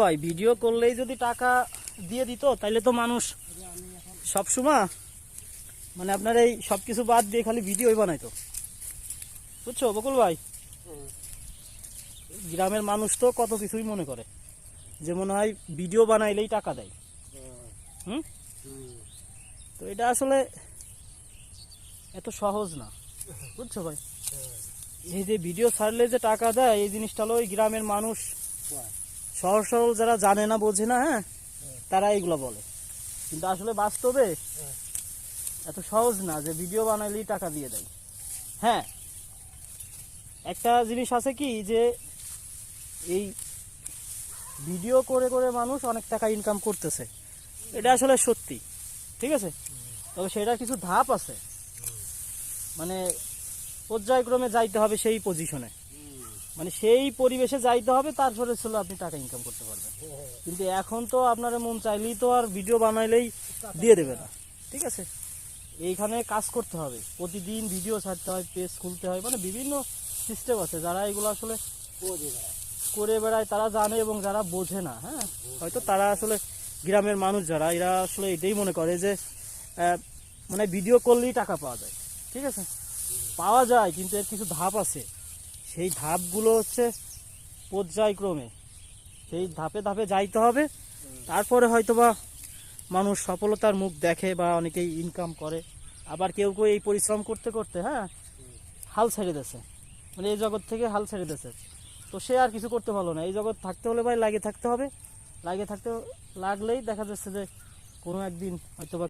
ভাই ভিডিও করলেই যদি টাকা দিয়ে দিত তাহলে তো মানুষ সবসময় মানে আপনার এই সবকিছু বাদ দিয়ে খালি ভিডিওই বানাইতো, বুঝছো বকুল ভাই? গ্রামের মানুষ তো কত কিছুই মনে করে যে মনে হয় ভিডিও বানাইলেই টাকা দেয়। হুম, তো এটা আসলে এত সহজ না, বুঝছো ভাই? এই যে ভিডিও ছাড়লে যে টাকা দেয় এই জিনিসটা হলো ওই গ্রামের মানুষ সহজ সরল যারা জানে না বোঝে না, হ্যাঁ, তারা এইগুলো বলে। কিন্তু আসলে বাস্তবে এত সহজ না যে ভিডিও বানাইলেই টাকা দিয়ে দেয়। হ্যাঁ, একটা জিনিস আছে কি যে এই ভিডিও করে করে মানুষ অনেক টাকা ইনকাম করতেছে, এটা আসলে সত্যি, ঠিক আছে। তবে সেটা কিছু ধাপ আছে, মানে পর্যায়ক্রমে যাইতে হবে সেই পজিশনে, মানে সেই পরিবেশে যাইতে হবে, তারপরে ছিল আপনি টাকা ইনকাম করতে পারবেন। কিন্তু এখন তো আপনার মন চাইলেই তো আর ভিডিও বানাইলেই দিয়ে দেবে না, ঠিক আছে। এইখানে কাজ করতে হবে, প্রতিদিন ভিডিও ছাড়তে হয়, পেজ খুলতে হয়, মানে বিভিন্ন সিস্টেম আছে। যারা এগুলো আসলে করে বেড়ায় তারা জানে, এবং যারা বোঝে না, হ্যাঁ, হয়তো তারা আসলে গ্রামের মানুষ যারা এরা আসলে এটাই মনে করে যে মানে ভিডিও করলেই টাকা পাওয়া যায়। ঠিক আছে, পাওয়া যায়, কিন্তু এর কিছু ধাপ আছে। সেই ধাপগুলো হচ্ছে পর্যায়ক্রমে, সেই ধাপে ধাপে যাইতে হবে, তারপরে হয়তোবা মানুষ সফলতার মুখ দেখে বা অনেকেই ইনকাম করে। আবার কেউ কেউ এই পরিশ্রম করতে করতে, হ্যাঁ, হাল ছেড়ে দিয়েছে, মানে এই জগৎ থেকে হাল ছেড়ে দিয়েছে। তো সে আর কিছু করতে পারলো না। এই জগৎ থাকতে হলে ভাই লাগে থাকতে হবে, লাগে থাকতে লাগলেই দেখা যাচ্ছে যে কোনো একদিন হয়তোবা